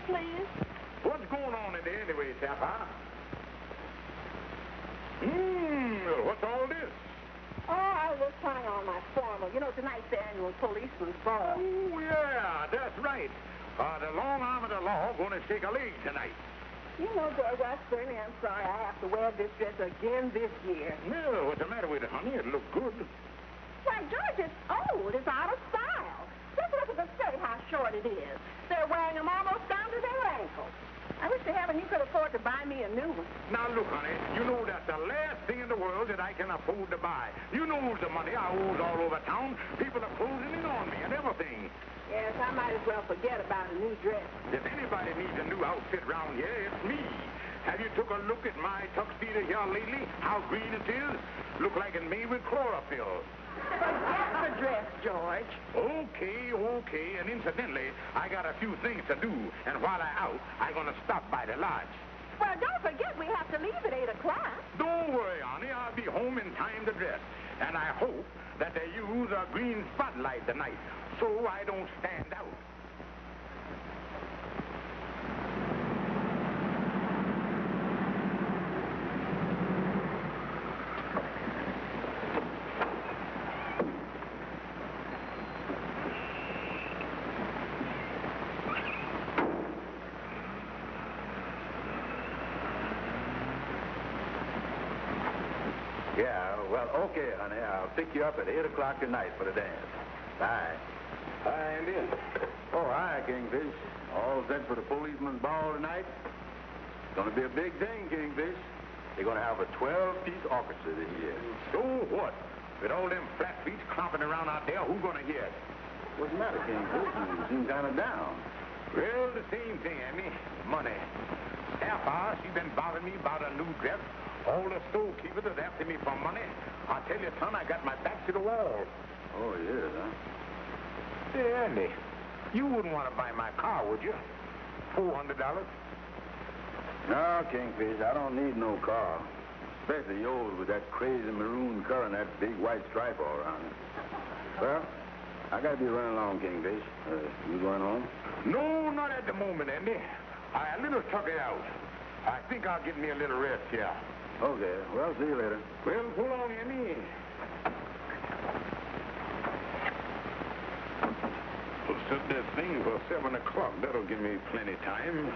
please? What's going on in there anyway, Sapphire? What's all this? Oh, I was trying on my formal. You know, tonight's the annual policeman's ball. Oh, yeah, that's right. The long arm of the law going to shake a leg tonight. You know, George, certainly I'm sorry I have to wear this dress again this year. Well, what's the matter with it, honey? It looks good. Why, George, it's old. It's out of style. Just look at the skirt, how short it is. They're wearing them almost down to their ankles. I wish to heaven you could afford to buy me a new one. Now, look, honey, you know that's the last thing in the world that I can afford to buy. You know the money I owe all over town. People are closing in on me and everything. Yes, I might as well forget about a new dress. If anybody needs a new outfit round here, it's me. Have you took a look at my tuxedo here lately? How green it is? Look like it's made with chlorophyll. Forget the dress, George. Okay. And incidentally, I got a few things to do. And while I'm out, I'm going to stop by the lodge. Well, don't forget we have to leave at 8 o'clock. Don't worry, honey. I'll be home in time to dress. And I hope that they use a green spotlight tonight so I don't stand out. Yeah, well, okay, honey. I'll pick you up at 8 o'clock tonight for the dance. Bye. Hi, Andy. Oh, hi, Kingfish. All set for the policeman's ball tonight? It's going to be a big thing, Kingfish. They're going to have a 12-piece orchestra this year. So what? With all them flat feet clomping around out there, who's going to hear it? What's the matter, Kingfish? You seem kind of down. Well, the same thing, Andy. Money. Sapphire, she's been bothering me about a new dress. All the storekeepers is after me for money. I tell you, son, I got my back to the wall. Oh, yes, huh? Hey, Andy, you wouldn't want to buy my car, would you? $400? No, Kingfish, I don't need no car. Especially yours with that crazy maroon color and that big white stripe all around it. Well, I got to be running along, Kingfish. You going home? No, not at the moment, Andy. I a little tuck it out. I think I'll get me a little rest here. Okay, well, see you later. Well, so long, Andy. We'll set that thing for 7 o'clock. That'll give me plenty time.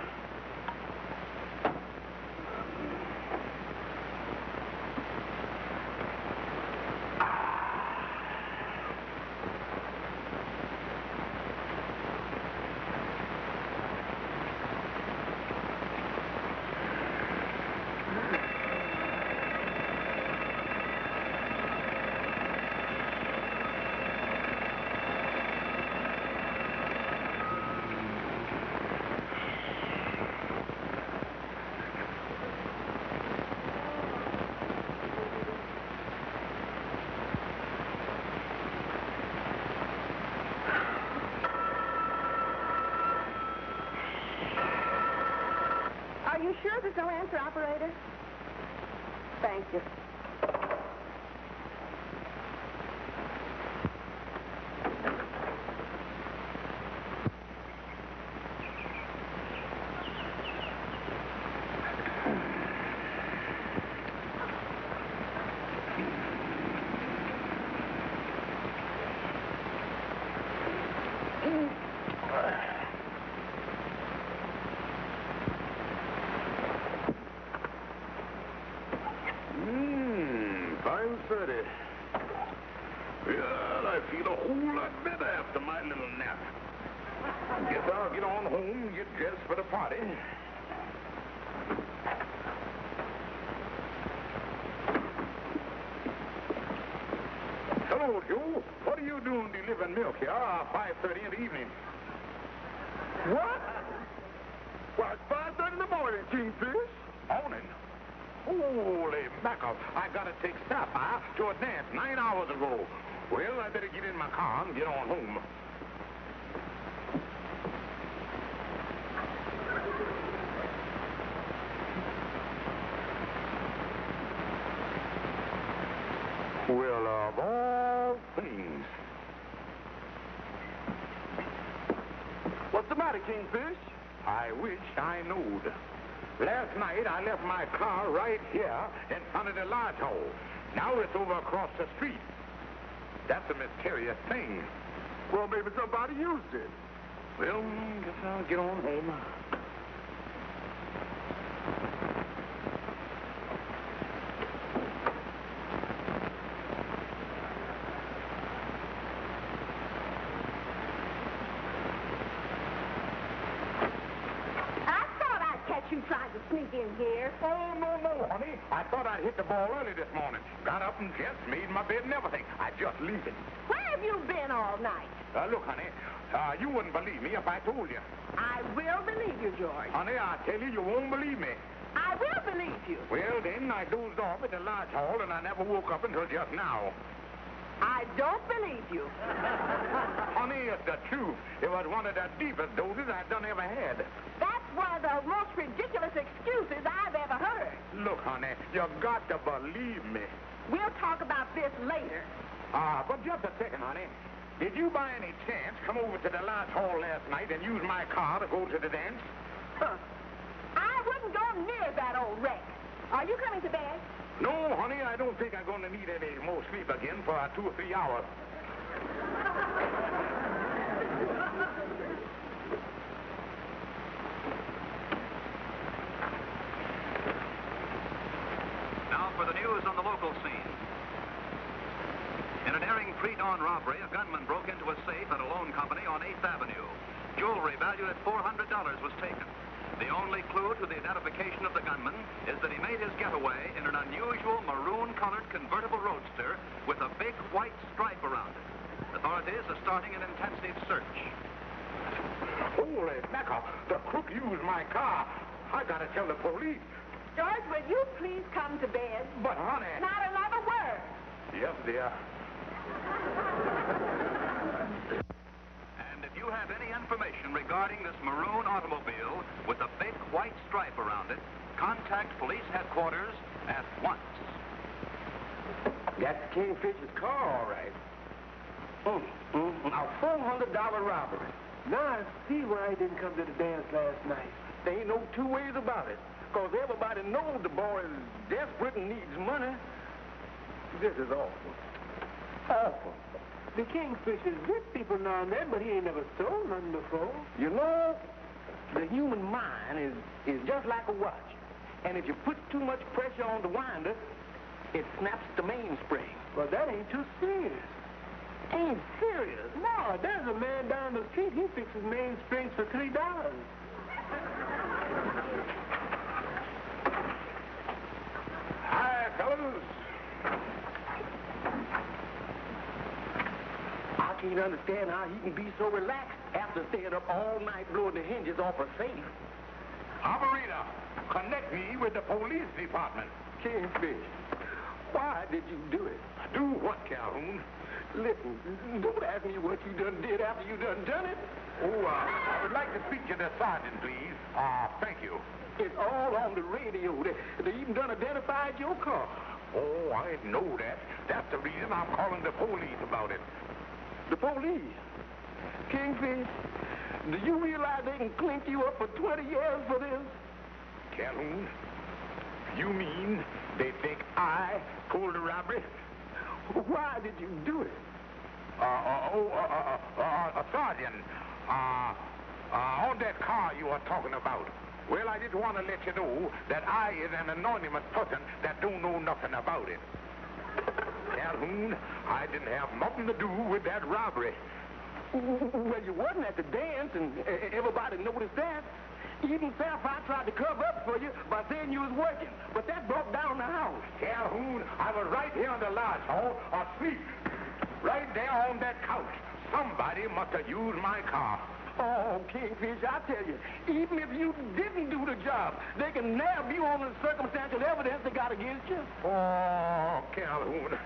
Are you sure there's no answer, operator? Thank you. Fine 30. Well, I feel a whole lot better after my little nap. Guess I'll get on home and get dressed for the party. Hello, Joe. What are you doing delivering milk here at 5:30 in the evening? What? Why, it's 5:30 in the morning, Kingfish. Morning? Holy mackerel. I got to take Sapphire to a dance 9 hours ago. Well, I better get in my car and get on home. Well, of all things. What's the matter, Kingfish? I wish I knowed. Last night, I left my car right here in front of the lodge hole. Now it's over across the street. That's a mysterious thing. Well, maybe somebody used it. Well, guess I'll get on home. You tried to sneak in here. Oh, no, honey. I thought I'd hit the ball early this morning. Got up and just made my bed and everything. I just leave it. Where have you been all night? Look, honey, you wouldn't believe me if I told you. I will believe you, George. Honey, I tell you, you won't believe me. I will believe you. Well, then, I dozed off at the lodge hall, and I never woke up until just now. I don't believe you. Honey, it's the truth. It was one of the deepest dozes I've done ever had. That's one of the most ridiculous excuses I've ever heard. Look, honey, you got to believe me. We'll talk about this later. But just a second, honey. Did you by any chance come over to the lodge hall last night and use my car to go to the dance? Huh. I wouldn't go near that old wreck. Are you coming to bed? No, honey, I don't think I'm going to need any more sleep again for 2 or 3 hours. Now for the news on the local scene. In an daring pre-dawn robbery, a gunman broke into a safe at a loan company on 8th Avenue. Jewelry valued at $400 was taken. The only clue to the identification of the gunman is that he made his getaway in an unusual maroon-colored convertible roadster with a big white stripe around it. Authorities are starting an intensive search. Holy mackerel, the crook used my car. I gotta tell the police. George, will you please come to bed? But, honey... Not another word. Yes, dear. And if you have any information regarding this maroon automobile with a big white stripe around it, contact police headquarters at once. That's Kingfisher's car, all right. A $400 robbery. Now I see why he didn't come to the dance last night. There ain't no two ways about it. Because everybody knows the boy is desperate and needs money. This is awful. Awful. The Kingfisher's hit people now and then, but he ain't never stole nothing before. You know, the human mind is just like a watch. And if you put too much pressure on the winder, it snaps the mainspring. Well, that ain't too serious. Ain't serious. No, there's a man down the street. He fixes mainsprings for $3. Hi, fellas. I can't understand how he can be so relaxed after staying up all night blowing the hinges off a safe. Operator, connect me with the police department. Kingfish, why did you do it? Do what, Calhoun? Listen, don't ask me what you done did after you done it. Oh, I would like to speak to the sergeant, please. Thank you. It's all on the radio. They even done identified your car. Oh, I know that. That's the reason I'm calling the police about it. The police? Kingfish, do you realize they can clink you up for 20 years for this? Calhoun, you mean they think I pulled the robbery? Why did you do it? Sergeant, on that car you were talking about, well, I just want to let you know that I is an anonymous person that don't know nothing about it. Calhoun, I didn't have nothing to do with that robbery. Well, you wasn't at the dance, and everybody noticed that. Even Sapphire tried to cover up for you by saying you was working, but that broke down the house. Calhoun, I was right here in the lodge hall, asleep, right there on that couch. Somebody must have used my car. Oh, Kingfish, I tell you, even if you didn't do the job, they can nab you on the circumstantial evidence they got against you. Oh, Calhoun,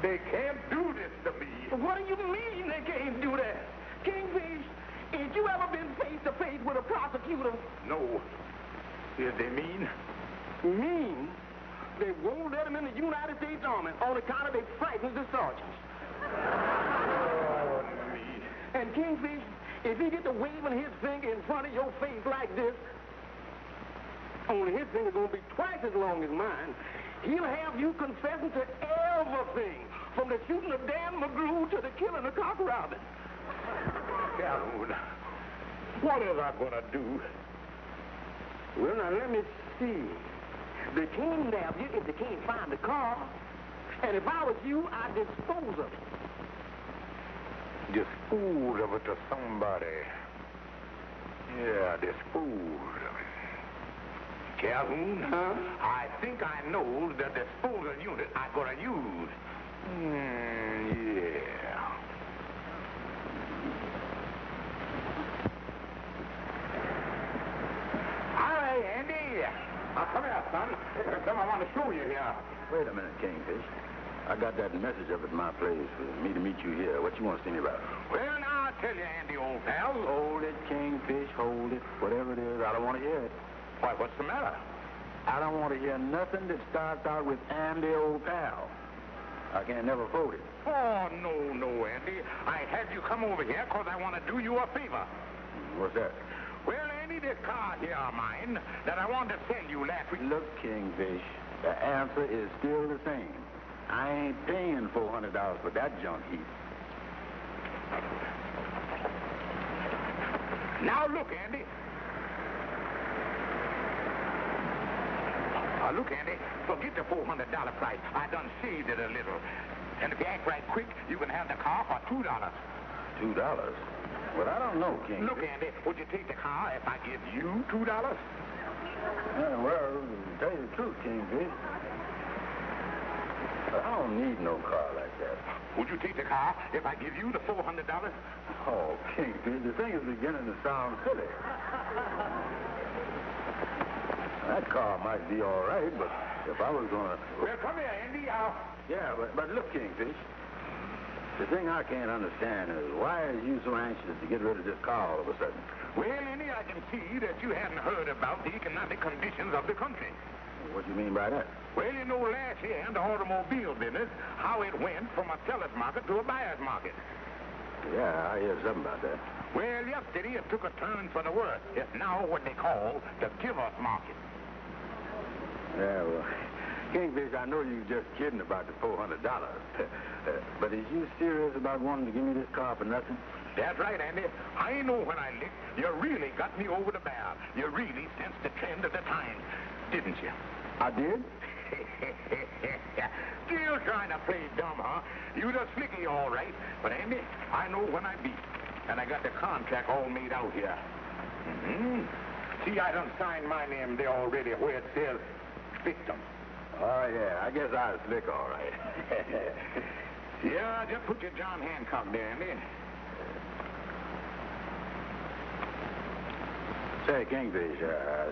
they can't do this to me. What do you mean they can't do that? Kingfish, ain't you ever been face-to-face with a prosecutor? No. Is they mean? Mean? They won't let them in the United States Army on account of they frightens the sergeants. Oh, me. And Kingfish, If he get to waving his finger in front of your face like this, only his finger's gonna be twice as long as mine. He'll have you confessing to everything, from the shooting of Dan McGrew to the killing of Cock Robin. Calhoun, what is I gonna do? Well, now, let me see. They can't nab you if they can't find the car. And if I was you, I'd dispose of it. Dispose of it to somebody. Yeah, dispose of it. Calhoun, Huh? I think I know the disposal unit I'm gonna use. Yeah. Hi, Andy. Now, come here, son. There's something I want to show you here. Wait a minute, Kingfish. I got that message up at my place for me to meet you here. What you want to see me about? Well, now, I'll tell you, Andy, old pal. Hold it, Kingfish, hold it. Whatever it is, I don't want to hear it. Why, what's the matter? I don't want to hear nothing that starts out with Andy, old pal. I can't never afford it. Oh, no, Andy. I had you come over here because I want to do you a favor. What's that? Well, Andy, this car here of mine that I wanted to sell you last week. Look, Kingfish, the answer is still the same. I ain't paying $400 for that junk heap. Now, look, Andy. Look, Andy, forget the $400 price. I done shaved it a little. And if you act right quick, you can have the car for $2. $2? Well, I don't know, King. Look, Andy, would you take the car if I give you $2? Yeah, well, to tell you the truth, Kingfish, I don't need no car like that. Would you take the car if I give you the $400? Oh, Kingfish, the thing is beginning to sound silly. That car might be all right, but if I was going to... Well, come here, Andy. Yeah, but look, Kingfish, the thing I can't understand is why are you so anxious to get rid of this car all of a sudden? Well, Andy, I can see that you hadn't heard about the economic conditions of the country. What do you mean by that? Well, you know, last year in the automobile business, how it went from a seller's market to a buyer's market. Yeah, I hear something about that. Well, yesterday it took a turn for the worse. It's now what they call the giver's market. Yeah, well, Kingfish, I know you're just kidding about the $400. But is you serious about wanting to give me this car for nothing? That's right, Andy. I know when I licked, you really got me over the barrel. You really sensed the trend of the times, didn't you? I did? Still trying to play dumb, huh? You the slicky, all right. But, Andy, I know when I beat. And I got the contract all made out here. Mm-hmm. See, I done signed my name there already where it says victim. Oh, yeah, I guess I was slick, all right. Yeah, just put your John Hancock there, Andy. Say, Kingfish,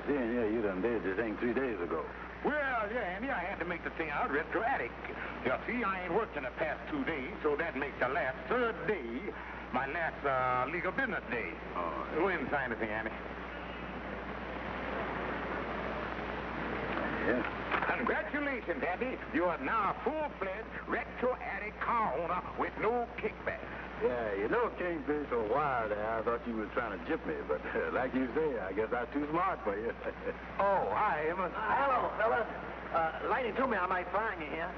seeing here you done did this thing 3 days ago. Well, yeah, Andy, I had to make the thing out retroactive. You see, I ain't worked in the past 2 days, so that makes the last third day my last legal business day. Oh. Go ahead and sign the thing, Andy. Yeah. Congratulations, Andy. You are now a full-fledged retroactive car owner with no kickback. Yeah, you know, Kingfish, for a while there, I thought you was trying to jip me, but like you say, I guess I'm too smart for you. Oh, hi, Amos. Hello, fellas. Lady told me I might find you here.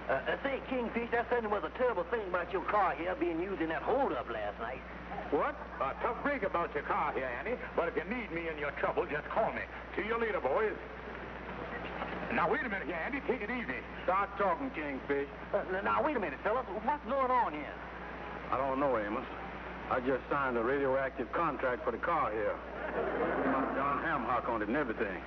Say, Kingfish, that certainly was a terrible thing about your car here being used in that hold-up last night. What? A tough break about your car here, Andy. But if you need me in your trouble, just call me. See you later, boys. Now, wait a minute here, Andy. Take it easy. Start talking, Kingfish. Now, wait a minute, fellas. What's going on here? I don't know, Amos. I just signed a radioactive contract for the car here. John Hancock on it and everything.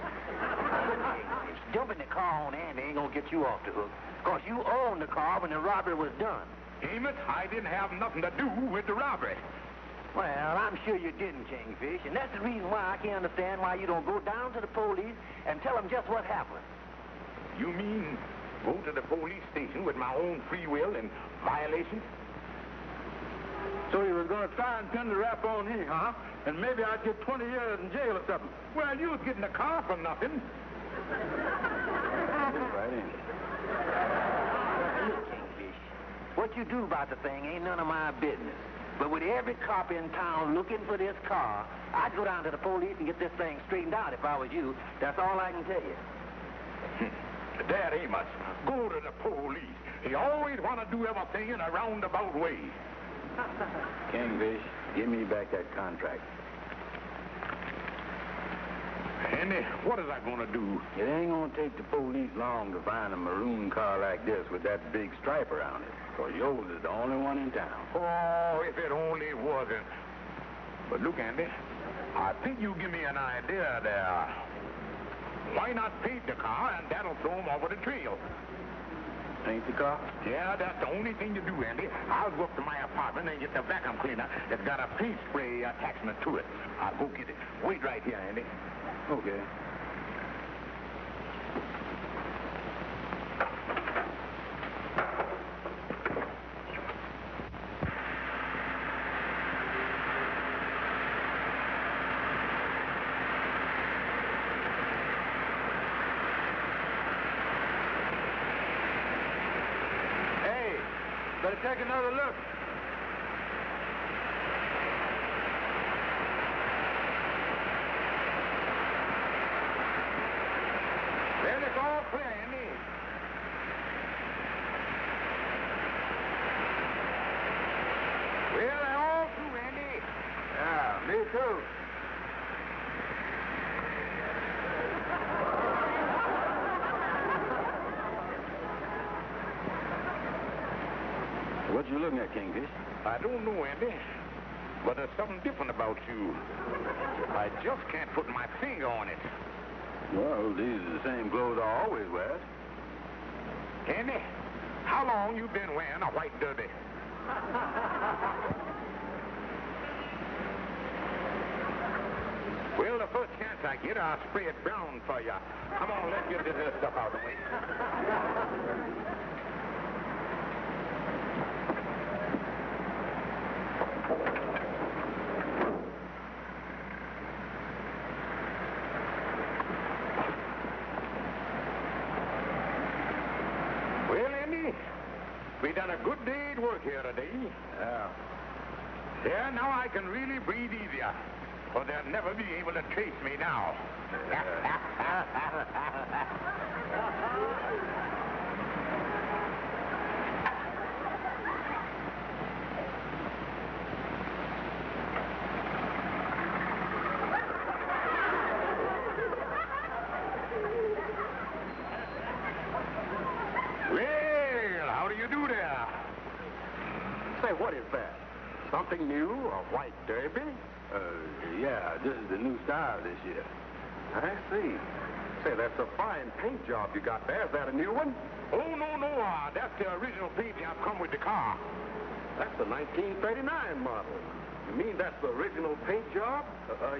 Dumping the car on Andy ain't gonna get you off the hook. Because you owned the car when the robbery was done. Amos, I didn't have nothing to do with the robbery. Well, I'm sure you didn't, Kingfish. And that's the reason why I can't understand why you don't go down to the police and tell them just what happened. You mean go to the police station with my own free will in violation? So you was going to try and pin the rap on me, huh? And maybe I'd get 20 years in jail or something. Well, you was getting a car for nothing. Right in. Look, Kingfish, what you do about the thing ain't none of my business. But with every cop in town looking for this car, I'd go down to the police and get this thing straightened out if I was you. That's all I can tell you. Dad Amos, go to the police. You always want to do everything in a roundabout way. Kingfish, give me back that contract. Andy, what is I going to do? It ain't going to take the police long to find a maroon car like this with that big stripe around it. So yours is the only one in town. Oh, if it only wasn't. But look, Andy, I think you give me an idea there. Why not paint the car, and that'll throw them over the trail? Paint the car? Yeah, that's the only thing you do, Andy. I'll go up to my apartment and get the vacuum cleaner. It's got a paint spray attachment to it. I'll go get it. Wait right here, Andy. Okay. Better take another look. Well, it's all clear, Andy. Well, they're all through, Andy. Yeah, me too. What you looking at, Kingfish? I don't know, Andy, but there's something different about you. I just can't put my finger on it. Well, these are the same clothes I always wear. Andy, how long you been wearing a white derby? Well, the first chance I get, I'll spray it brown for you. Come on, let's get this stuff out of the way. We done a good day's work here today. Yeah. Yeah, now I can really breathe easier, for they'll never be able to trace me now. Well, how do you do there? Say, what is that? Something new? A white derby? Yeah, this is the new style this year. I see. Say, that's a fine paint job you got there. Is that a new one? Oh, no. That's the original paint job come with the car. That's the 1939 model. You mean that's the original paint job?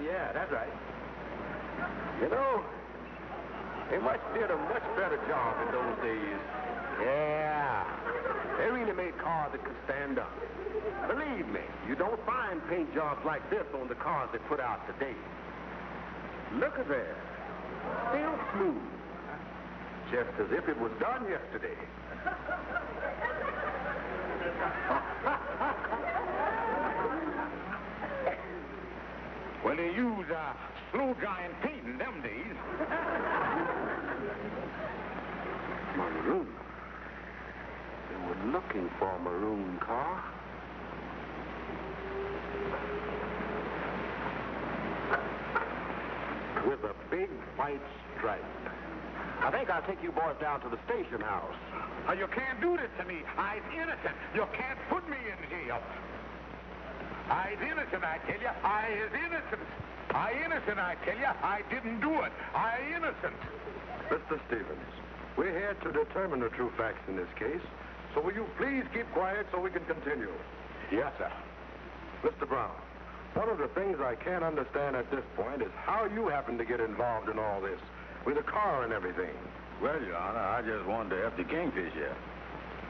Yeah, that's right. You know, they did a much better job in those days. Yeah. They really made cars that could stand up. Believe me, you don't find paint jobs like this on the cars they put out today. Look at that. Still smooth. Just as if it was done yesterday. Well, they use slow-drying paint in them days. Maroon. They were looking for a maroon car. With a big white stripe. I think I'll take you boys down to the station house. You can't do this to me. I'm innocent. You can't put me in jail. I's innocent, I tell you. I is innocent. I innocent, I tell you. I didn't do it. I innocent. Mr. Stevens, we're here to determine the true facts in this case. So will you please keep quiet so we can continue? Yes, sir. Mr. Brown, one of the things I can't understand at this point is how you happen to get involved in all this, with the car and everything. Well, Your Honor, I just wanted to help the Kingfish here.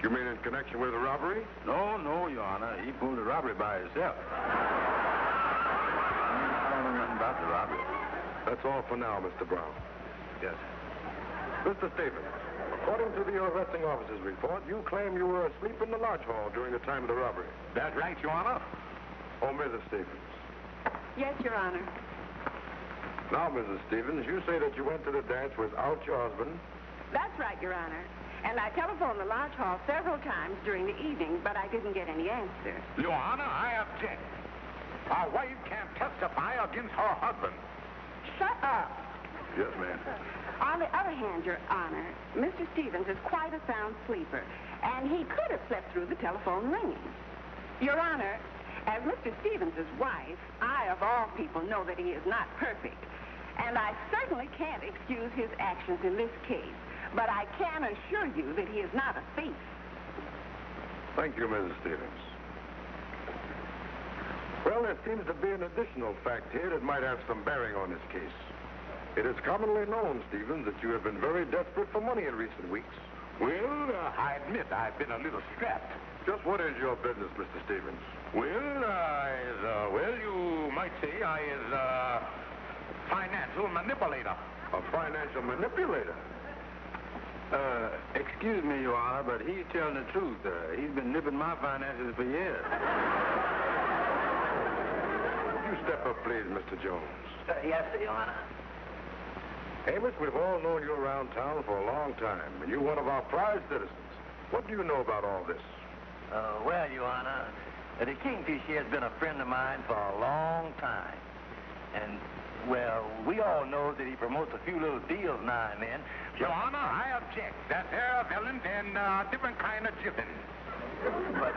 You mean in connection with the robbery? No, Your Honor. He pulled the robbery by himself. I don't know nothing about the robbery. That's all for now, Mr. Brown. Yes. Mr. Stevens, according to the arresting officer's report, you claim you were asleep in the lodge hall during the time of the robbery. That's right, Your Honor. Oh, Mrs. Stevens. Yes, Your Honor. Now, Mrs. Stevens, you say that you went to the dance without your husband? That's right, Your Honor. And I telephoned the lodge hall several times during the evening, but I didn't get any answer. Your Honor, I object. A wife can't testify against her husband. Shut up. Yes, ma'am. On the other hand, Your Honor, Mr. Stevens is quite a sound sleeper, and he could have slept through the telephone ringing. Your Honor, as Mr. Stevens' wife, I, of all people, know that he is not perfect, and I certainly can't excuse his actions in this case, but I can assure you that he is not a thief. Thank you, Mrs. Stevens. Well, there seems to be an additional fact here that might have some bearing on this case. It is commonly known, Stevens, that you have been very desperate for money in recent weeks. Well, I admit I've been a little strapped. Just what is your business, Mr. Stevens? Well, you might say I is a financial manipulator. A financial manipulator? Excuse me, Your Honor, but he's telling the truth. He's been nipping my finances for years. Would you step up, please, Mr. Jones? Yes, sir, Your Honor. Amos, we've all known you around town for a long time, and you're one of our prized citizens. What do you know about all this? Well, Your Honor, the Kingfish here has been a friend of mine for a long time. And, well, we all know that he promotes a few little deals now and then. Your Honor, I object. That there villain and different kind of jibbing. But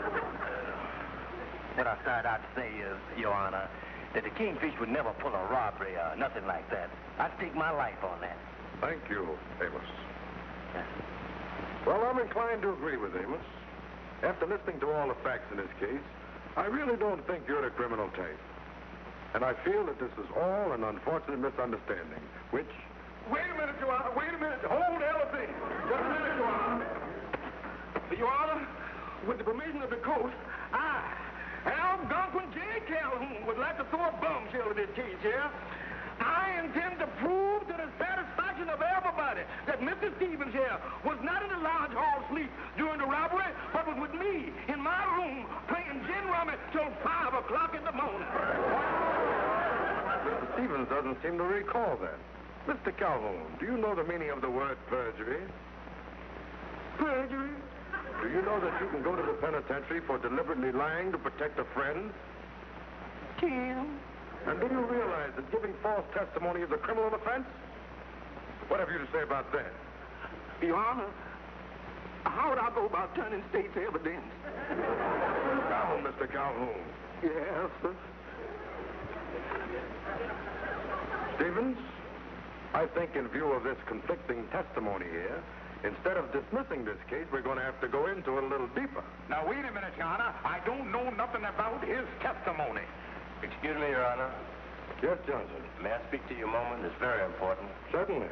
what I started out to say is, Your Honor, that the Kingfish would never pull a robbery or nothing like that. I'd stake my life on that. Thank you, Amos. Well, I'm inclined to agree with Amos. After listening to all the facts in this case, I really don't think you're the criminal type. And I feel that this is all an unfortunate misunderstanding, which... Wait a minute, Your Honor. Wait a minute. Hold everything. Just a minute, Your Honor. Your Honor, with the permission of the court, I, Algonquin J. Calhoun, would like to throw a bombshell in this case here. I intend to prove to the satisfaction of everybody that Mr. Stevens here was not in the lodge hall sleep during the robbery, but was with me in my room playing gin rummy till 5 o'clock in the morning. Mr. Stevens doesn't seem to recall that. Mr. Calhoun, do you know the meaning of the word perjury? Perjury? Do you know that you can go to the penitentiary for deliberately lying to protect a friend? Tim? And do you realize that giving false testimony is a criminal offense? What have you to say about that? Your Honor, how would I go about turning state's evidence? Down, Mr. Calhoun. Yes, sir. Stevens, I think in view of this conflicting testimony here, instead of dismissing this case, we're going to have to go into it a little deeper. Now, wait a minute, Your Honor. I don't know nothing about his testimony. Excuse me, Your Honor. Yes, Johnson. May I speak to you a moment? It's very important. Certainly.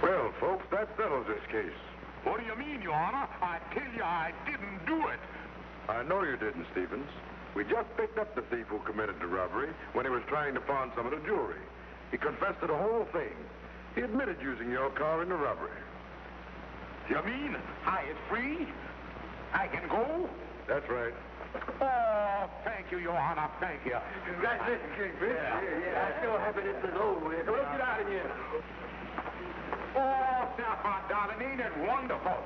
Well, folks, that settles this case. What do you mean, Your Honor? I tell you I didn't do it. I know you didn't, Stevens. We just picked up the thief who committed the robbery when he was trying to pawn some of the jewelry. He confessed to the whole thing. He admitted using your car in the robbery. You mean I is free? I can go? That's right. Oh, thank you, Your Honor. Thank you. Congratulations, Kingfish. Yeah. I'm so happy this is over with. Let's get out of here. Oh, Sapphire, darling, ain't it wonderful?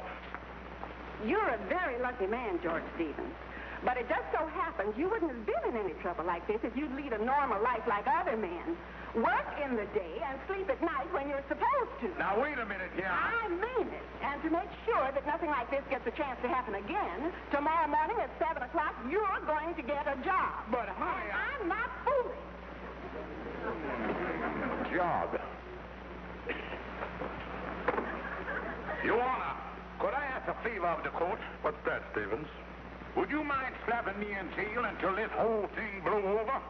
You're a very lucky man, George Stevens. But it just so happens you wouldn't have been in any trouble like this if you'd lead a normal life like other men. Work in the day and sleep at night when you're supposed to. Now, wait a minute here. I mean it. And to make sure that nothing like this gets a chance to happen again, tomorrow morning at 7 o'clock, you're going to get a job. But, honey, and I'm not fooling. Job. Your Honor, could I ask a favor of the court? What's that, Stevens? Would you mind slapping me in jail until this whole thing blow over?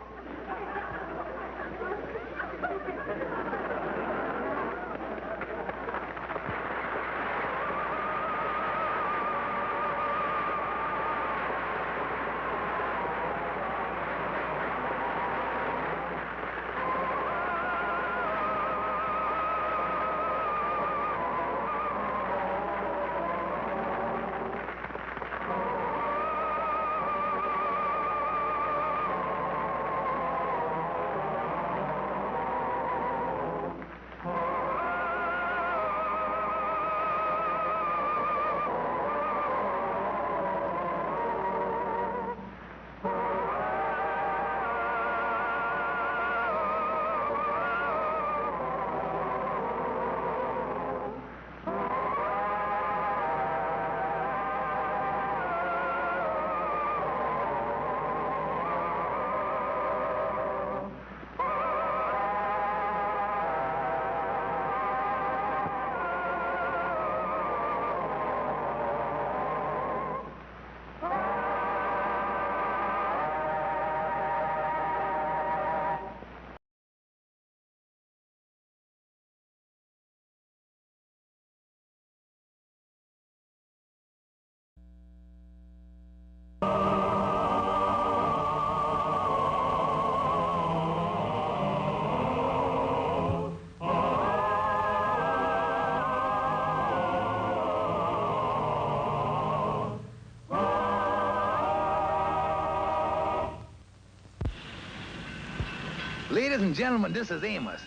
Ladies and gentlemen, this is Amos.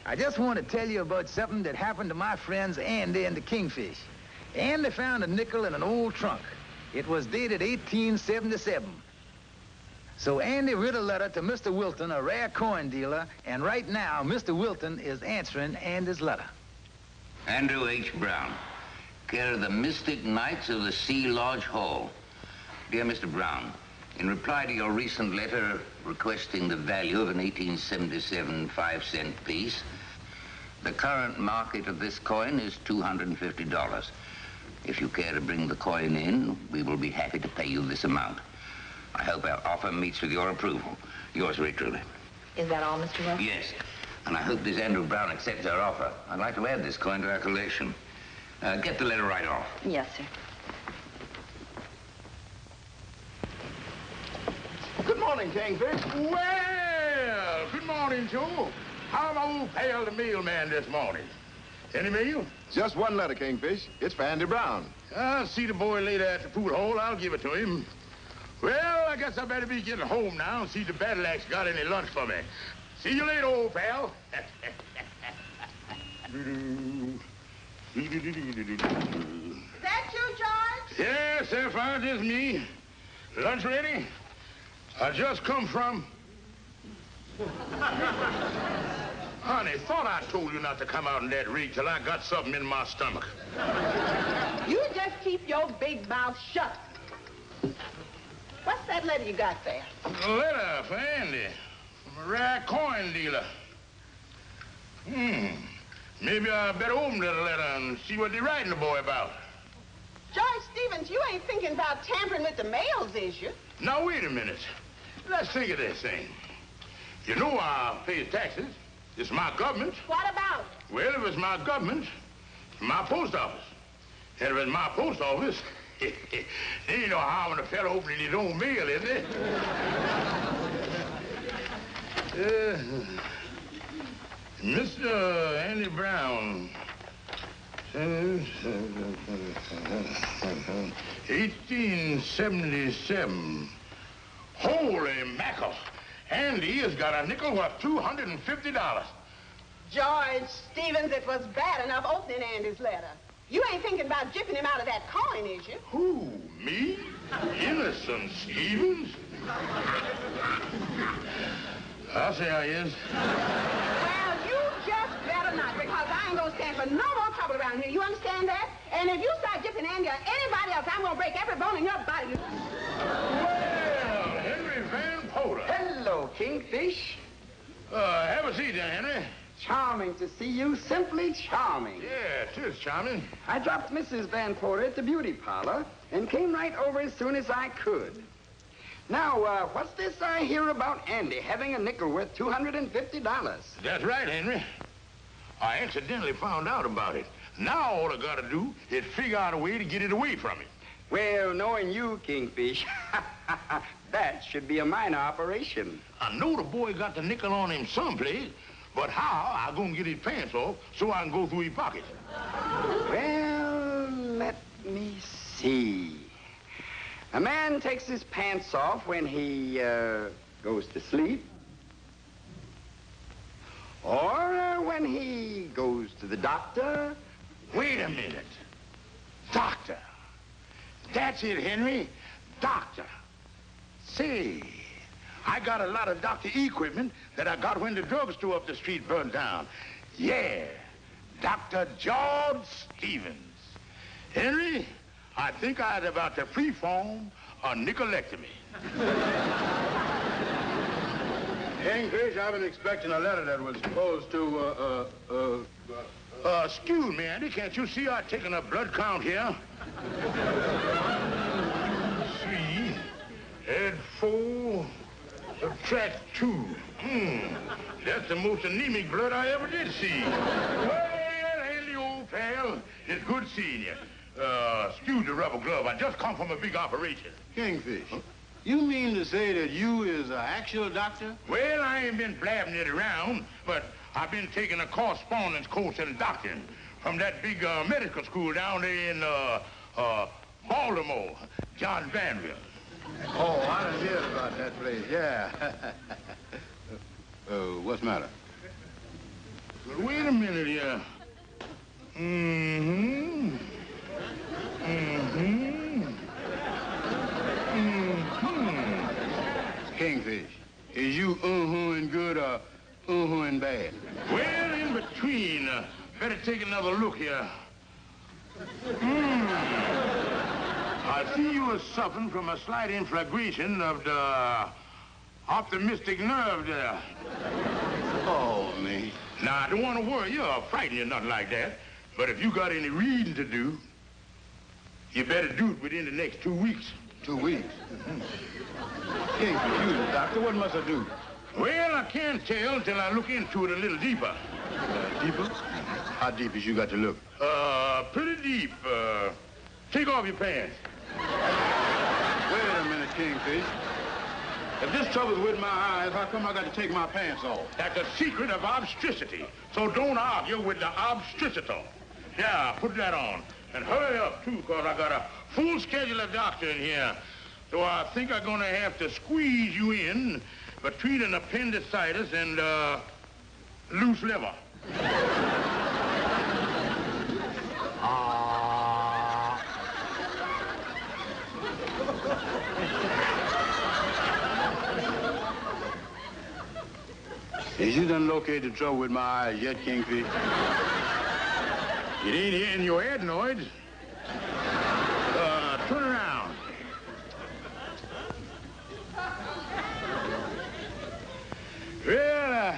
I just want to tell you about something that happened to my friends Andy and the Kingfish. Andy found a nickel in an old trunk. It was dated 1877. So Andy wrote a letter to Mr. Wilton, a rare coin dealer, and right now, Mr. Wilton is answering Andy's letter. Andrew H. Brown, care of the Mystic Knights of the Sea Lodge Hall. Dear Mr. Brown, in reply to your recent letter requesting the value of an 1877 5-cent piece, the current market of this coin is $250. If you care to bring the coin in, we will be happy to pay you this amount. I hope our offer meets with your approval. Yours very truly. Is that all, Mr. Wilson? Yes, and I hope this Andrew Brown accepts our offer. I'd like to add this coin to our collection. Get the letter right off. Yes, sir. Good morning, Kingfish. Well, good morning, Joe. How my old pal, the mailman, this morning? Any mail? Just one letter, Kingfish. It's for Andy Brown. I'll see the boy later at the food hall. I'll give it to him. Well, I guess I better be getting home now and see if the battle axe got any lunch for me. See you later, old pal. Is that you, George? Yes, Sapphire, it's me. Lunch ready? I just come from... Honey, thought I told you not to come out in that rig till I got something in my stomach. You just keep your big mouth shut. What's that letter you got there? A letter for Andy from a rare coin dealer. Maybe I better open that letter and see what they're writing the boy about. George Stevens, you ain't thinking about tampering with the mails, is you? Now, wait a minute. Let's think of this thing. You know I pay taxes. It's my government. What about? Well, if it's my government, it's my post office. And if it's my post office, there ain't no harm in a fellow opening his own mail, is there? Mr. Andy Brown. 1877. Holy mackerel. Andy has got a nickel worth $250. George Stevens, it was bad enough opening Andy's letter. You ain't thinking about jipping him out of that coin, is you? Who, me? Innocent Stevens? I'll say I is. Well, you just better not, because I ain't gonna stand for no more trouble around here. You understand that? And if you start jipping Andy or anybody else, I'm gonna break every bone in your body. Well, Henry Van Potter. Hello, Kingfish. Have a seat there, Henry. Charming to see you, simply charming. Yeah, it is charming. I dropped Mrs. Van Porter at the beauty parlor and came right over as soon as I could. Now, what's this I hear about Andy having a nickel worth $250? That's right, Henry. I accidentally found out about it. Now all I gotta do is figure out a way to get it away from him. Well, knowing you, Kingfish, that should be a minor operation. I know the boy got the nickel on him someplace, but how I gonna get his pants off so I can go through his pockets? Well, let me see. A man takes his pants off when he goes to sleep, or when he goes to the doctor. Wait a minute. Doctor. That's it, Henry. Doctor. Say, I got a lot of doctor equipment that I got when the drugstore up the street burned down. Yeah, Dr. George Stevens. Henry, I think I'd about to perform a nickelectomy. Kingfish, I've been expecting a letter that was supposed to, Excuse me, Andy, can't you see I've taken a blood count here? 3, add 4, subtract 2. That's the most anemic blood I ever did see. Well, Andy, old pal, it's good seeing you. Excuse the rubber glove. I just come from a big operation. Kingfish, you mean to say that you is an actual doctor? Well, I ain't been blabbing it around, but I've been taking a correspondence course in doctoring from that big medical school down there in Baltimore, John Vanville. Oh, I done heard about that place, yeah. What's the matter? Well, wait a minute here. Kingfish, is you and good or and bad? Well, in between. Better take another look here. I see you are suffering from a slight inflagration of the optimistic nerve there. Oh, me. Now, I don't want to worry you or frighten you, nothing like that. But if you got any reading to do, you better do it within the next 2 weeks. 2 weeks? Kingfish, you the doctor. What must I do? Well, I can't tell until I look into it a little deeper. Deeper? How deep is you got to look? Pretty deep. Take off your pants. Wait a minute, Kingfish. If this trouble's with my eyes, how come I got to take my pants off? That's a secret of obstetricity. So don't argue with the obstetricator. Yeah, put that on. And hurry up, too, because I got a full schedule of doctor in here. So I think I'm going to have to squeeze you in between an appendicitis and loose liver. Is you done located the trouble with my eyes yet, Kingfish? It ain't here in your adenoids. Turn around. Well,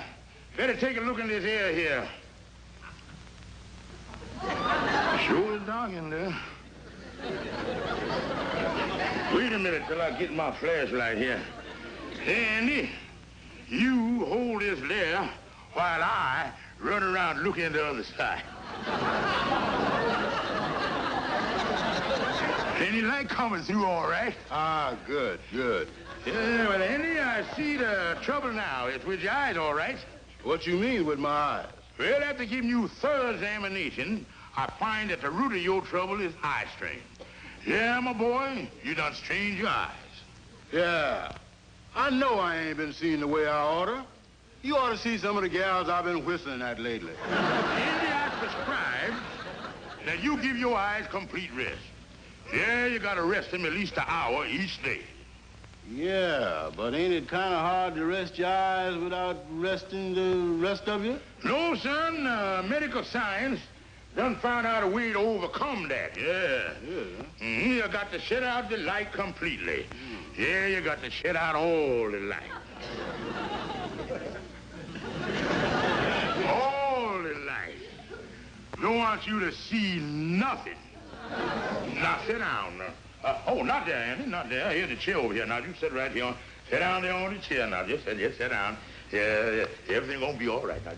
better take a look in this air here. Sure is dark in there. Wait a minute till I get my flashlight here. Andy, you hold this there while I run around looking the other side. Any light coming through all right? Ah, good, good. Yeah, well, Andy, I see the trouble now. It's with your eyes, all right. What you mean with my eyes? Well, after giving you thorough examination, I find that the root of your trouble is eye strain. Yeah, my boy, you done strained your eyes. Yeah. I know I ain't been seeing the way I oughta. You ought to see some of the gals I've been whistling at lately. Andy, I prescribe that you give your eyes complete rest. Yeah, you gotta rest them at least an hour each day. Yeah, but ain't it kind of hard to rest your eyes without resting the rest of you? No, son. Medical science done found out a way to overcome that. Yeah. You got to shut out the light completely. Yeah, you got to shut out all the light. All the light. Don't want you to see nothing. Now, sit down. Not there, Andy, not there. Here's the chair over here. Now, you sit right here. Sit down there on the chair now. Just sit down. Yeah, everything gonna be all right now.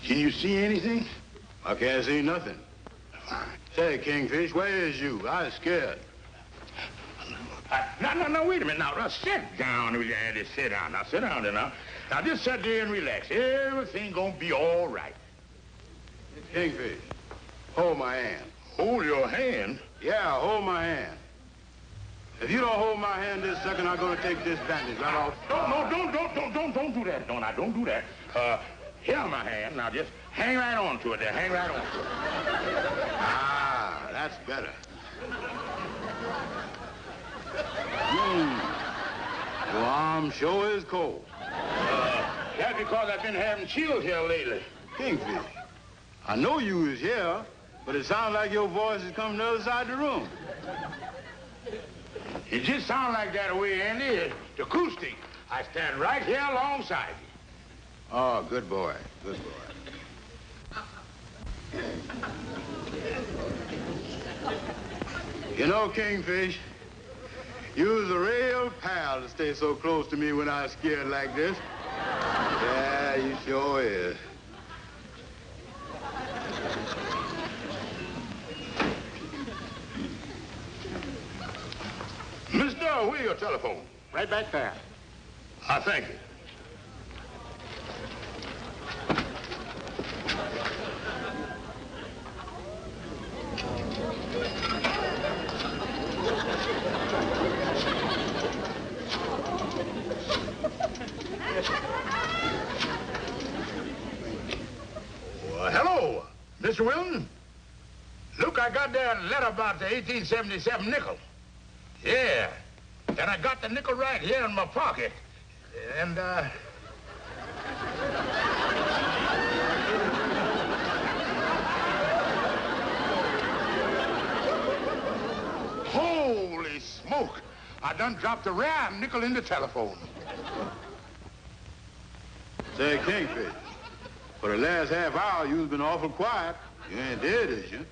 Can you see anything? I can't see nothing. Say, Kingfish, where is you? I was scared. No, wait a minute now. Sit down, Andy. Sit down. Now, sit down there now. Now, just sit there and relax. Everything gonna be all right. Kingfish, hold my hand. Hold your hand? Yeah, hold my hand. If you don't hold my hand this second, I'm gonna take this bandage right off. Don't do that. Don't do that. Here my hand. Now just hang right on to it there. Hang right on to it. Ah, that's better. Your arm sure is cold. That's because I've been having chills here lately. Kingfish, I know you was here, but it sounds like your voice is coming from the other side of the room. It just sounds like that way, Andy. It's acoustic. I stand right here alongside you. Oh, good boy. Good boy. You know, Kingfish, you was a real pal to stay so close to me when I was scared like this. Yeah, you sure is. Mister, where's your telephone? Right back there. Thank you. got that letter about the 1877 nickel. Yeah. And I got the nickel right here in my pocket. And, holy smoke! I done dropped a rare nickel in the telephone. Say, Kingfish, for the last half hour, you've been awful quiet. You ain't dead, is you?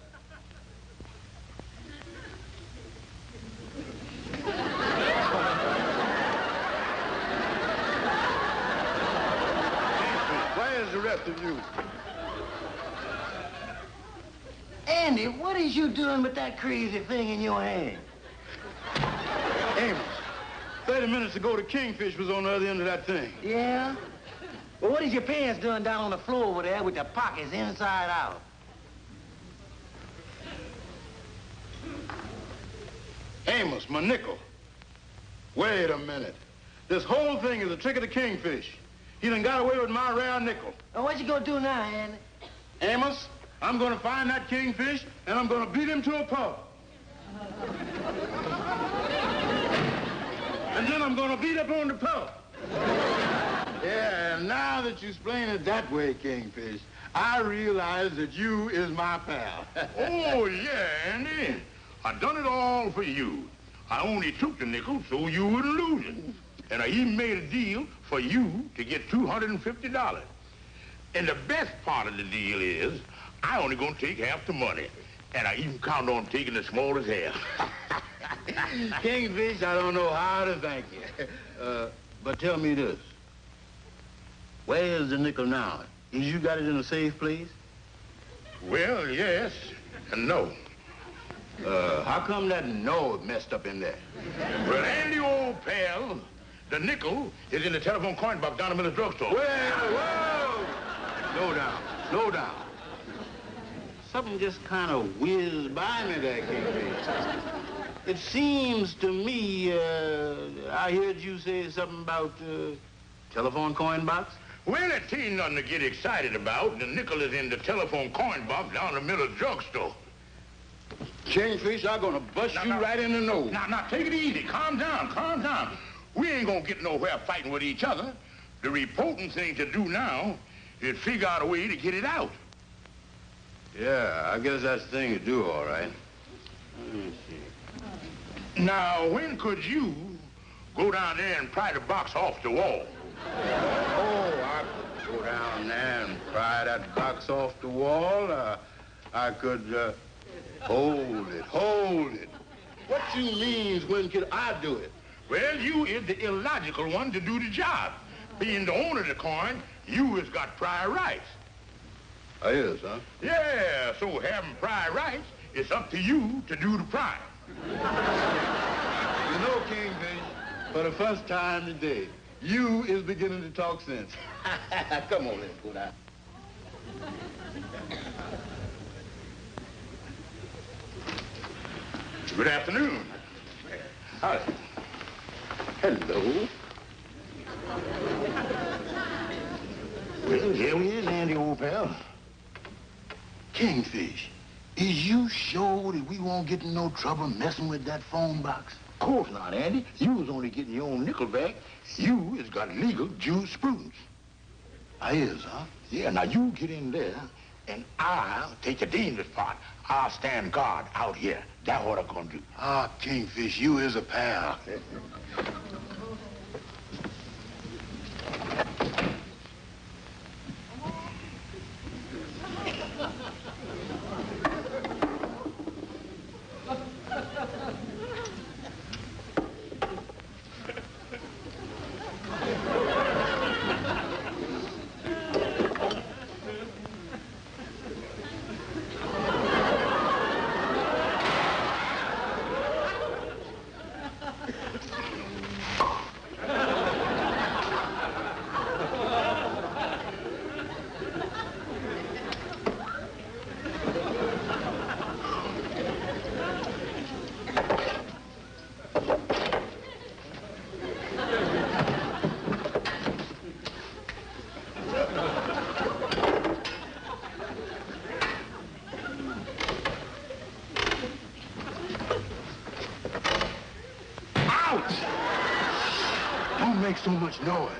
Where's the rest of you? Andy, what is you doing with that crazy thing in your hand? Amos, 30 minutes ago, the Kingfish was on the other end of that thing. Yeah? Well, what is your pants doing down on the floor over there with the pockets inside out? Amos, my nickel. Wait a minute. This whole thing is a trick of the Kingfish. He done got away with my rare nickel. Well, what you gonna do now, Andy? Amos, I'm gonna find that Kingfish, and I'm gonna beat him to a pulp. And then I'm gonna beat up on the pulp. Yeah, now that you explain it that way, Kingfish, I realize that you is my pal. Oh, yeah, Andy. I done it all for you. I only took the nickel so you wouldn't lose it. And I even made a deal for you to get $250. And the best part of the deal is I only gonna take half the money. And I even count on taking the smallest half. Kingfish, I don't know how to thank you. But tell me this. Where's the nickel now? You got it in a safe place? Well, yes and no. How come that no messed up in there? Well, Andy, old pal, the nickel is in the telephone coin box down in the drugstore. Whoa! Slow down, slow down. Something just kind of whizzed by me there, Kingfish. It seems to me, I heard you say something about telephone coin box. Well, it ain't nothing to get excited about. The nickel is in the telephone coin box down in the middle of the drugstore. Kingfish, I'm gonna bust you right in the nose. Now, take it easy. Calm down, calm down. We ain't gonna get nowhere fighting with each other. The important thing to do now is figure out a way to get it out. Yeah, I guess that's the thing to do, all right. Let me see. Now, when could you go down there and pry the box off the wall? Oh, I could go down there and pry that box off the wall. I could, hold it. What you means when could I do it? Well, you is the illogical one to do the job. Being the owner of the coin, you has got prior rights. I is, huh? Yeah, so having prior rights, it's up to you to do the prying. You know, Kingfish, for the first time today, you is beginning to talk sense. Come on, let's go down. Good afternoon. Howdy. Hello. Well, here we is, Andy, old pal. Kingfish, is you sure that we won't get in no trouble messing with that phone box? Of course not, Andy. You was only getting your own nickel back. You has got legal jurisprudence. I is, huh? Yeah, now you get in there, and I'll take the dangerous part. I'll stand guard out here. That's what I'm gonna do. Ah, Kingfish, you is a pal. Don't make so much noise.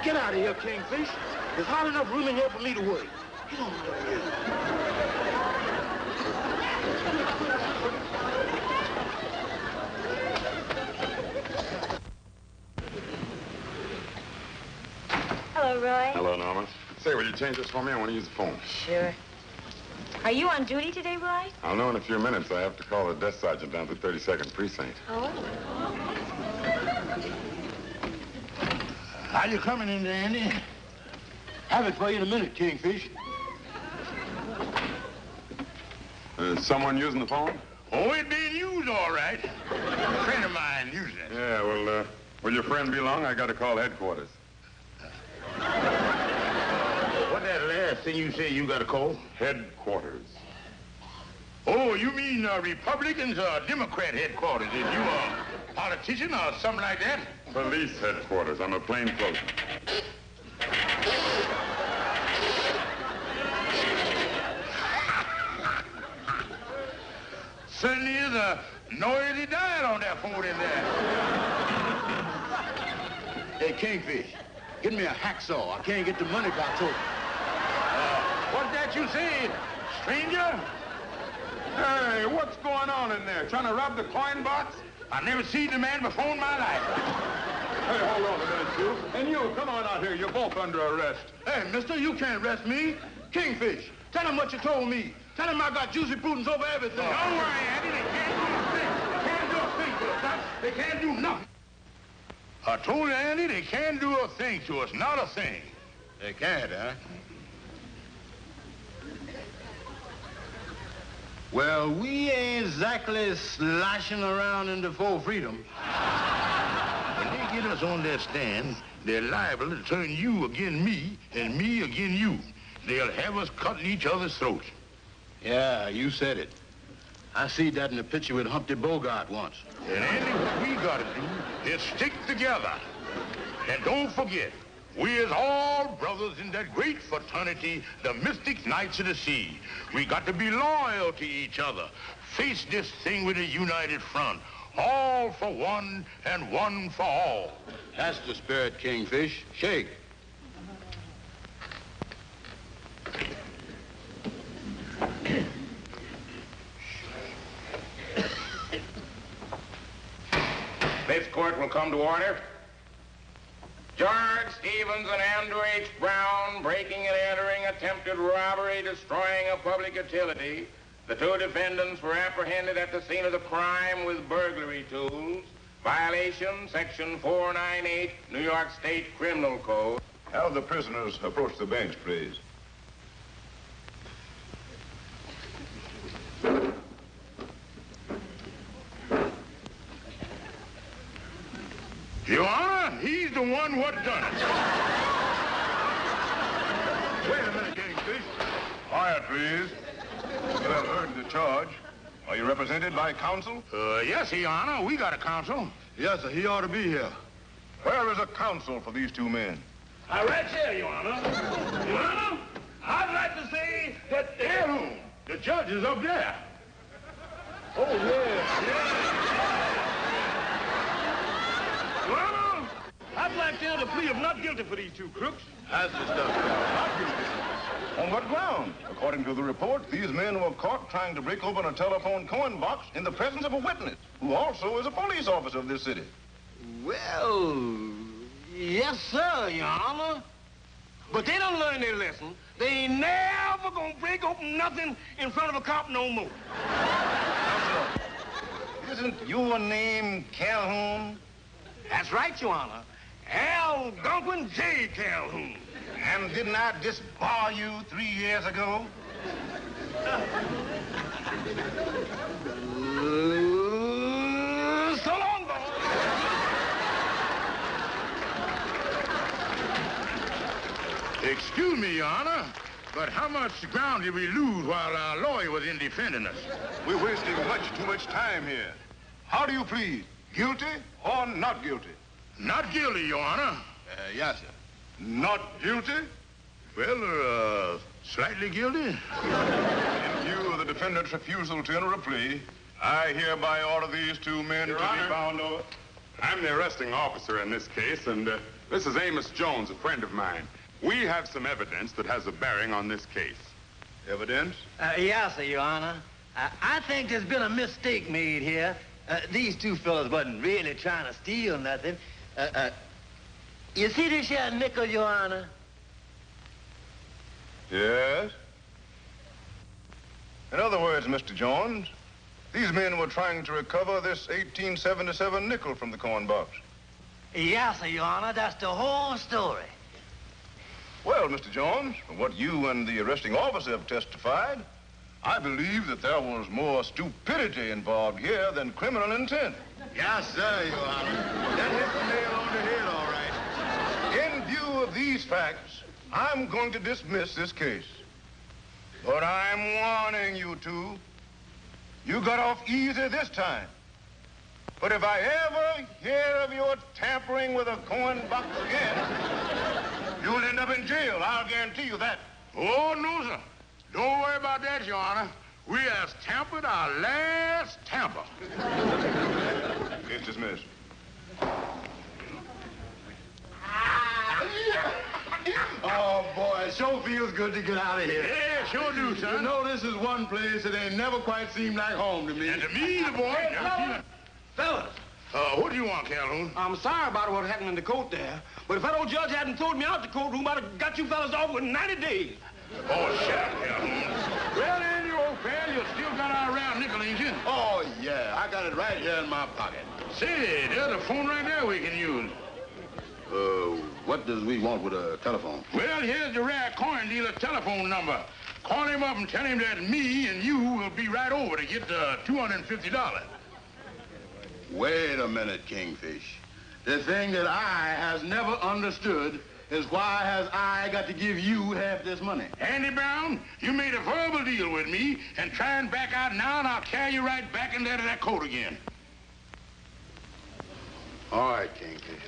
Get out of here, Kingfish. There's hardly enough room in here for me to work. Get on out of here. Hello, Roy. Hello, Norma. Say, will you change this for me? I want to use the phone. Sure. Are you on duty today, Roy? I'll know in a few minutes. I have to call the desk sergeant down to 32nd Precinct. Oh? How you coming in there, Andy? Have it for you in a minute, Kingfish. Is someone using the phone? Oh, it being used all right. A friend of mine using it. Yeah, well, will your friend be long? I got to call headquarters. What that last thing you say you got to call? Headquarters. Oh, you mean Republicans or Democrat headquarters? Is you a politician or something like that? Police headquarters. I'm a plainclothes. Certainly is a noisy diet on that phone in there. Hey, Kingfish, get me a hacksaw. I can't get the money box open. What's that you saying, stranger? Hey, what's going on in there? Trying to rob the coin box? I never seen the man before in my life. Hey, hold on a minute, you. And you, come on out here. You're both under arrest. Hey, mister, you can't arrest me. Kingfish, tell him what you told me. Tell him I got juicy prudence over everything. Don't worry, Andy. They can't do a thing. They can't do a thing to us, huh? They can't do nothing. I told you, Andy, they can't do a thing to us. Not a thing. They can't, huh? Well, we ain't exactly sloshing around in the full freedom. When they get us on that stand, they're liable to turn you against me and me against you. They'll have us cutting each other's throats. Yeah, you said it. I see that in the picture with Humpty Bogart once. And Andy, what we gotta do is stick together. And don't forget, we is all brothers in that great fraternity, the Mystic Knights of the Sea. We got to be loyal to each other. Face this thing with a united front. All for one and one for all. That's the spirit, Kingfish. Shake. This court will come to order. George Stevens and Andrew H. Brown breaking and entering, attempted robbery, destroying a public utility. The two defendants were apprehended at the scene of the crime with burglary tools. Violation, Section 498, New York State Criminal Code. Have the prisoners approach the bench, please. Your Honor, he's the one what done it. Wait a minute, Kingfish. Quiet, please. You have heard the charge. Are you represented by counsel? Yes, Your Honor. We got a counsel. Yes, sir. He ought to be here. Where is a counsel for these two men? Right here, Your Honor. Your Honor, I'd like to say that they're home. The judge is up there. Oh, yeah. Your Honor, I'd like to enter a plea of not guilty for these two crooks. That's the stuff. Not guilty. On what ground? According to the report, these men were caught trying to break open a telephone coin box in the presence of a witness, who also is a police officer of this city. Well, yes, sir, Your Honor. But they don't learn their lesson. They ain't never gonna break open nothing in front of a cop no more. Isn't your name Calhoun? That's right, Your Honor. Algonquin J. Calhoun. And didn't I disbar you 3 years ago? So long, boy. Excuse me, Your Honor, but how much ground did we lose while our lawyer was in defending us? We're wasting too much time here. How do you plead? Guilty or not guilty? Not guilty, Your Honor. Yes, sir. Not guilty? Well, slightly guilty. In view of the defendant's refusal to enter a plea, I hereby order these two men to be bound over. I'm the arresting officer in this case, and this is Amos Jones, a friend of mine. We have some evidence that has a bearing on this case. Evidence? Yes, sir, Your Honor. I think there's been a mistake made here. These two fellas wasn't really trying to steal nothing. You see this here nickel, Your Honor? Yes. In other words, Mr. Jones, these men were trying to recover this 1877 nickel from the corn box. Yes, sir, Your Honor. That's the whole story. Well, Mr. Jones, from what you and the arresting officer have testified, I believe that there was more stupidity involved here than criminal intent. Yes, sir, Your Honor. That hit the nail on the head, all right. In view of these facts, I'm going to dismiss this case. But I'm warning you two, you got off easy this time. But if I ever hear of your tampering with a coin box again, you'll end up in jail. I'll guarantee you that. Oh, no, sir. Don't worry about that, Your Honor. We has tampered our last tamper. Case dismissed. Oh, boy, it sure feels good to get out of here. Yeah, sure do, son. You know, this is one place that ain't never quite seemed like home to me. And to me, the boy. Hey, fellas. What do you want, Calhoun? I'm sorry about what happened in the court there, but if that old judge hadn't thrown me out the courtroom, I'd have got you fellas off with 90 days. Oh, shut up, Calhoun. Well, Andy, old pal, you still got our round nickel, ain't you? Oh, yeah. I got it right here in my pocket. Say, there's a phone right there we can use. What does we want with a telephone? Well, here's the rare coin dealer's telephone number. Call him up and tell him that me and you will be right over to get the $250. Wait a minute, Kingfish. The thing that I has never understood is why has I got to give you half this money? Andy Brown, you made a verbal deal with me, and try and back out now, and I'll carry you right back into that coat again. All right, Kingfish.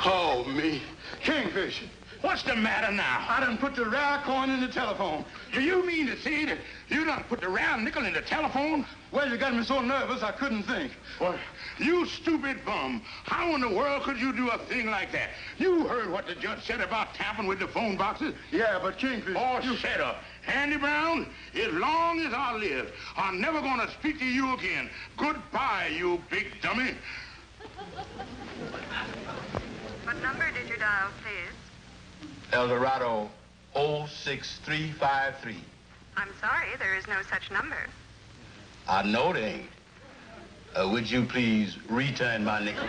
Oh, me. Kingfish, what's the matter now? I done put the rare coin in the telephone. Do you mean to say that you done put the round nickel in the telephone? Well, you got me so nervous I couldn't think. Well, you stupid bum. How in the world could you do a thing like that? You heard what the judge said about tampering with the phone boxes? Yeah, but Kingfish... Oh, shut up. Andy Brown, as long as I live, I'm never going to speak to you again. Goodbye, you big dummy. What number did you dial, please? El Dorado 06353. I'm sorry, there is no such number. I know they ain't. Would you please return my nickel?